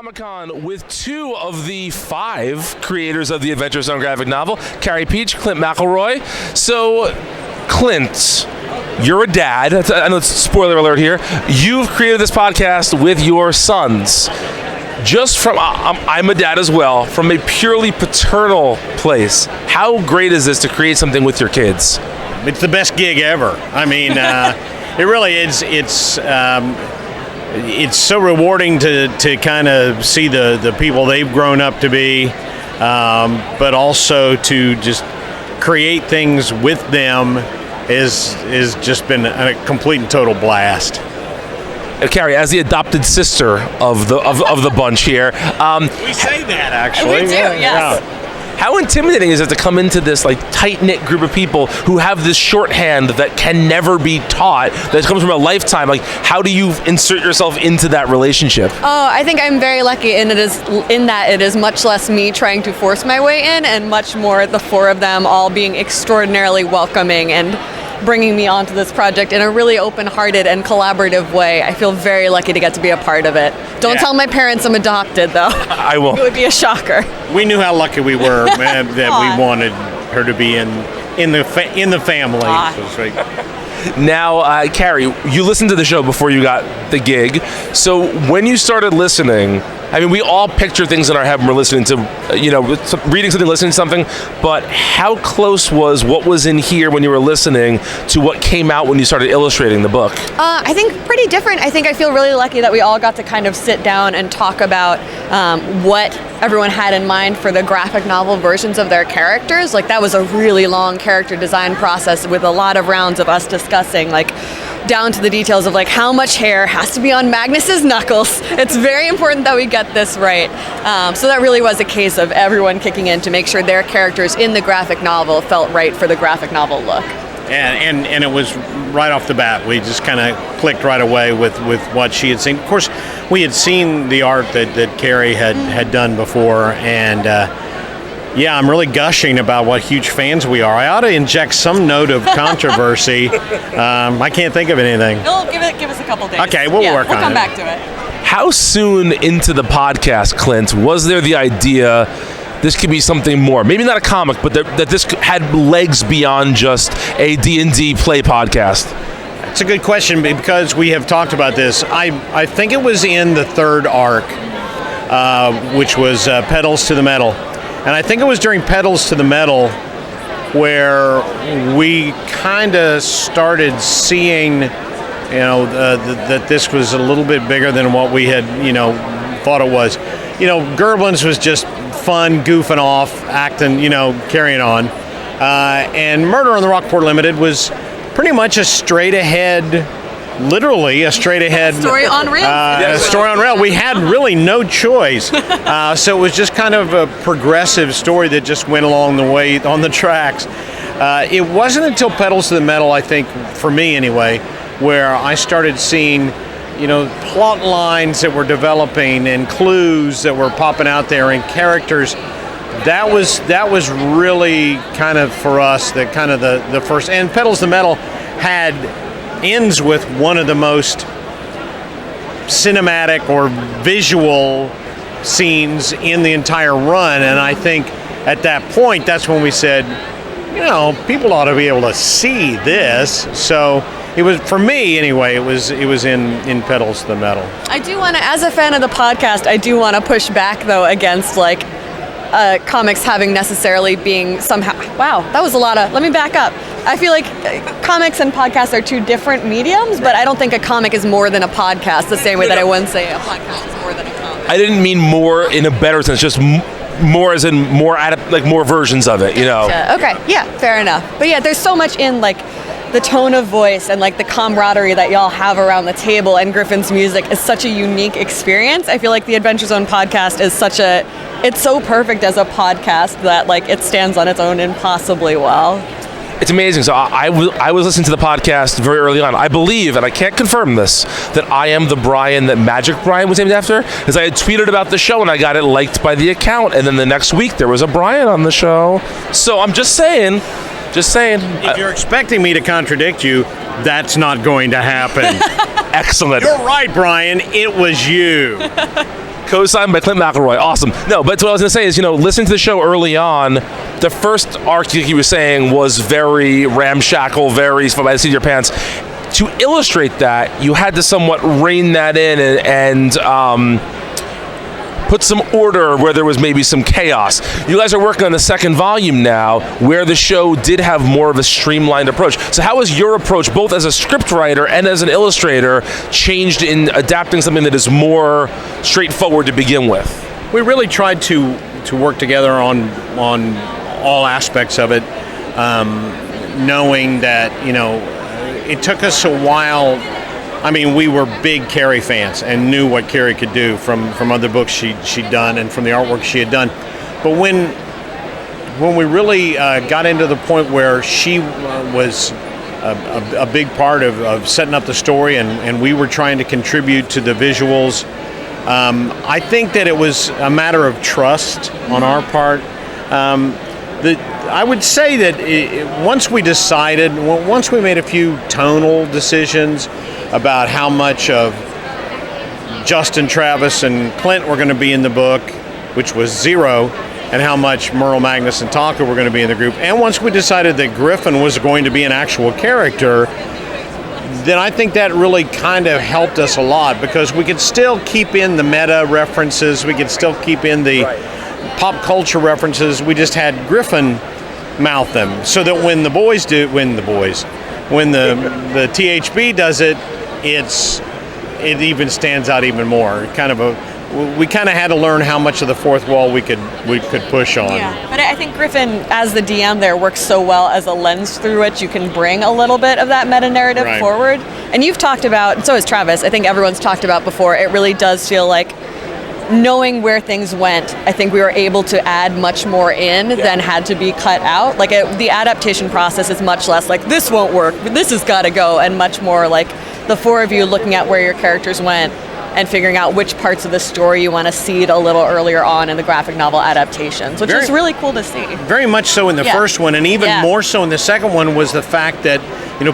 Comic-Con with two of the 5 creators of the Adventure Zone graphic novel, Carey Pietsch, Clint McElroy. So, Clint, you're a dad. I know it's spoiler alert here. You've created this podcast with your sons. Just from, I'm a dad as well, from a purely paternal place, how great is this to create something with your kids? It's the best gig ever. I mean, it really is. It's so rewarding to kind of see the people they've grown up to be, but also to just create things with them is just been a complete and total blast. Carey, as the adopted sister of the bunch here, we say that actually. We do, yes. Yeah. How intimidating is it to come into this like tight-knit group of people who have this shorthand that can never be taught, that comes from a lifetime? Like, how do you insert yourself into that relationship? Oh, I think I'm very lucky, and it is much less me trying to force my way in, and much more the 4 of them all being extraordinarily welcoming and bringing me onto this project in a really open-hearted and collaborative way. I feel very lucky to get to be a part of it. Don't tell my parents I'm adopted, though. I won't. It would be a shocker. We knew how lucky we were that we wanted her to be in the family. So to speak. Now, Carey, you listened to the show before you got the gig. So when you started listening, I mean, we all picture things in our head when we're listening to, reading something, listening to something, but how close was what was in here when you were listening to what came out when you started illustrating the book? I think pretty different. I think I feel really lucky that we all got to kind of sit down and talk about what everyone had in mind for the graphic novel versions of their characters. Like, that was a really long character design process with a lot of rounds of us discussing, like, down to the details of like how much hair has to be on Magnus's knuckles. It's very important that we get this right. So that really was a case of everyone kicking in to make sure their characters in the graphic novel felt right for the graphic novel look. And it was right off the bat. We just kind of clicked right away with what she had seen. Of course, we had seen the art that Carey had done before, and I'm really gushing about what huge fans we are. I ought to inject some note of controversy. I can't think of anything. Give us a couple days. Okay, we'll work on it. We'll come back to it. How soon into the podcast, Clint, was there the idea this could be something more? Maybe not a comic, but that this had legs beyond just a D&D play podcast. It's a good question because we have talked about this. I think it was in the 3rd arc, which was Pedals to the Metal. And I think it was during Pedals to the Metal where we kind of started seeing, that this was a little bit bigger than what we had, thought it was. Gerblins was just fun, goofing off, acting, carrying on. And Murder on the Rockport Limited was pretty much a straight-ahead, literally a straight-ahead story on rails. Story on rail. We had really no choice. So it was just kind of a progressive story that just went along the way on the tracks. It wasn't until Pedals to the Metal, I think, for me anyway, where I started seeing, plot lines that were developing and clues that were popping out there and characters. That was really kind of for us the first. And Pedals to the Metal ends with one of the most cinematic or visual scenes in the entire run, and I think at that point that's when we said, people ought to be able to see this. So it was, for me anyway, it was in Pedals to the Metal. I do want to, as a fan of the podcast, I do want to push back though against like comics having necessarily being somehow, wow, that was a lot of, let me back up. I feel like comics and podcasts are 2 different mediums, but I don't think a comic is more than a podcast the same way that I wouldn't say a podcast is more than a comic. I didn't mean more in a better sense, just more as in more versions of it, Okay, yeah, fair enough. But yeah, there's so much in like the tone of voice and like the camaraderie that y'all have around the table, and Griffin's music is such a unique experience. I feel like the Adventure Zone podcast is it's so perfect as a podcast that like it stands on its own impossibly well. It's amazing. So I was listening to the podcast very early on. I believe, and I can't confirm this, that I am the Brian that Magic Brian was named after, because I had tweeted about the show and I got it liked by the account, and then the next week there was a Brian on the show. So I'm just saying. If you're expecting me to contradict you, that's not going to happen. Excellent. You're right, Brian. It was you. Co-signed by Clint McElroy. Awesome. No, but what I was going to say is, listening to the show early on, the first arc, like you were saying, was very ramshackle, very by the seat of your pants. To illustrate that, you had to somewhat rein that in and put some order where there was maybe some chaos. You guys are working on the second volume now, where the show did have more of a streamlined approach. So how has your approach, both as a scriptwriter and as an illustrator, changed in adapting something that is more straightforward to begin with? We really tried to work together on all aspects of it, knowing that, it took us a while. I mean, we were big Carey fans and knew what Carey could do from other books she'd done and from the artwork she had done. But when we really got into the point where she was a big part of setting up the story and we were trying to contribute to the visuals, I think that it was a matter of trust on our part. I would say that once we made a few tonal decisions about how much of Justin, Travis, and Clint were going to be in the book, which was 0, and how much Merle, Magnus, and Taka were going to be in the group. And once we decided that Griffin was going to be an actual character, then I think that really kind of helped us a lot, because we could still keep in the meta references, we could still keep in the pop culture references. We just had Griffin mouth them, so that when the THB does it, it even stands out even more. We kind of had to learn how much of the fourth wall we could push on. Yeah, but I think Griffin, as the DM there, works so well as a lens through which you can bring a little bit of that meta-narrative forward. And you've talked about, and so has Travis, I think everyone's talked about before, it really does feel like knowing where things went, I think we were able to add much more in than had to be cut out. Like the adaptation process is much less like, this won't work, this has got to go, and much more like the four of you looking at where your characters went and figuring out which parts of the story you want to seed a little earlier on in the graphic novel adaptations, which is really cool to see. Very much so in the first one, and even more so in the second one, was the fact that,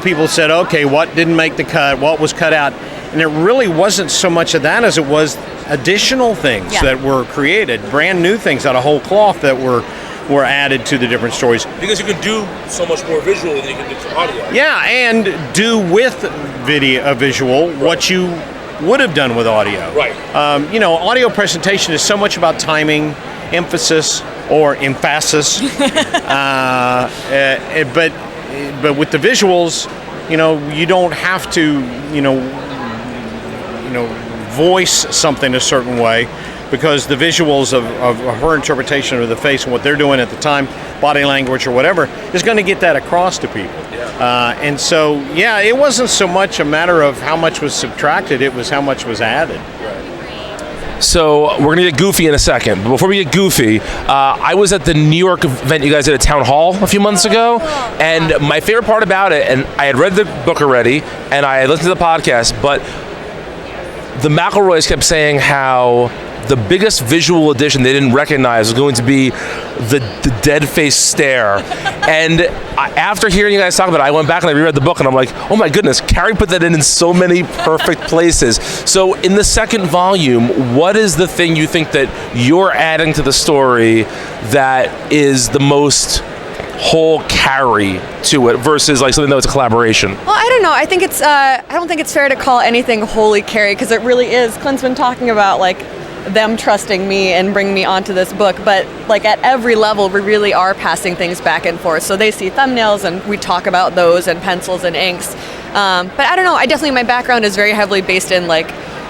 people said, okay, what didn't make the cut, what was cut out? And it really wasn't so much of that as it was additional things that were created, brand new things out of whole cloth that were added to the different stories. Because you can do so much more visual than you can do to audio. Yeah, and do with visual what you would have done with audio. Right. Audio presentation is so much about timing, emphasis, or emphasis. But with the visuals, you don't have to, voice something a certain way, because the visuals of her interpretation of the face and what they're doing at the time, body language or whatever, is going to get that across to people. And so, it wasn't so much a matter of how much was subtracted, it was how much was added. So we're going to get goofy in a second. But before we get goofy, I was at the New York event you guys did at Town Hall a few months ago, and my favorite part about it, and I had read the book already, and I had listened to the podcast, but the McElroys kept saying how the biggest visual addition they didn't recognize was going to be the dead face stare. And after hearing you guys talk about it, I went back and I reread the book, and I'm like, oh my goodness, Carey put that in so many perfect places. So in the second volume, what is the thing you think that you're adding to the story that is the most whole Carey to it versus like something that was a collaboration? Well, I don't know. I think it's I don't think it's fair to call anything wholly Carey, because it really is. Clint's been talking about like them trusting me and bringing me onto this book, but like at every level we really are passing things back and forth. So they see thumbnails and we talk about those, and pencils and inks. But I don't know, my background is very heavily based in like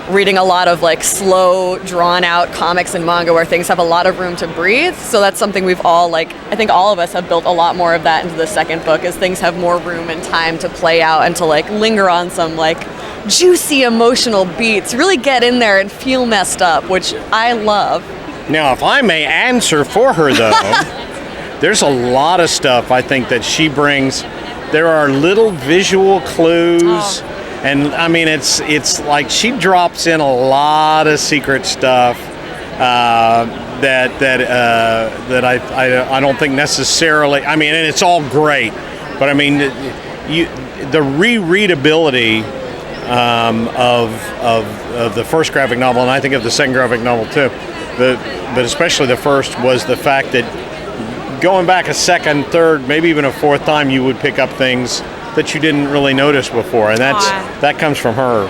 reading a lot of like slow, drawn out comics and manga where things have a lot of room to breathe. So that's something we've all I think all of us have built a lot more of that into the second book, as things have more room and time to play out and to like linger on some like juicy emotional beats, really get in there and feel messed up, which I love. Now, if I may answer for her though, there's a lot of stuff I think that she brings. There are little visual clues. And I mean, it's like she drops in a lot of secret stuff that I don't think necessarily. I mean, and it's all great, but I mean, the rereadability of the first graphic novel, and I think of the second graphic novel too. But especially the first was the fact that going back a second, third, maybe even a fourth time, you would pick up things that you didn't really notice before, and that comes from her.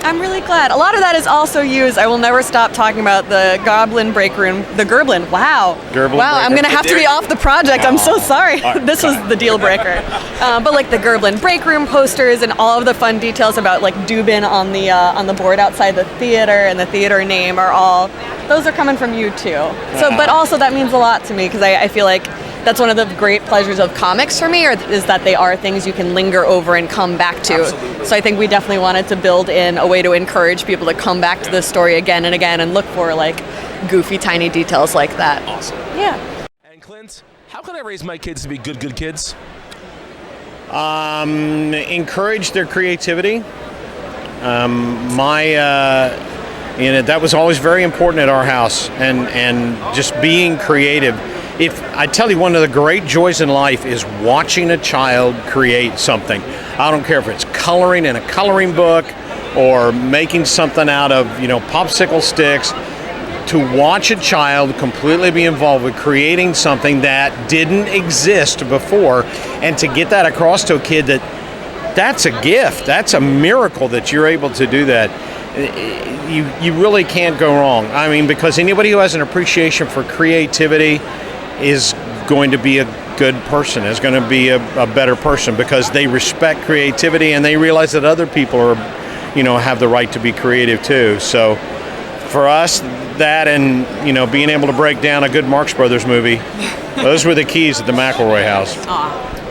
I'm really glad. A lot of that is also used. I will never stop talking about the Goblin break room, the Gerblin. Wow. Gerblin wow, break I'm room. gonna have to be off the project. I'm so sorry. All right, This was the deal breaker. But like the Gerblin break room posters and all of the fun details about like Dubin on the board outside the theater and the theater name those are coming from you too. So, but also that means a lot to me because I feel like that's one of the great pleasures of comics for me, is that they are things you can linger over and come back to. Absolutely. So I think we definitely wanted to build in a way to encourage people to come back to this story again and again and look for like goofy, tiny details like that. Awesome. Yeah. And Clint, how can I raise my kids to be good kids? Encourage their creativity. That was always very important at our house, and just being creative. If I tell you, one of the great joys in life is watching a child create something. I don't care if it's coloring in a coloring book or making something out of popsicle sticks. To watch a child completely be involved with creating something that didn't exist before, and to get that across to a kid that's a gift, that's a miracle that you're able to do that. You really can't go wrong. I mean, because anybody who has an appreciation for creativity is going to be a good person, is going to be a better person, because they respect creativity and they realize that other people have the right to be creative too. So for us, that and being able to break down a good Marx Brothers movie, those were the keys at the McElroy house. Aw.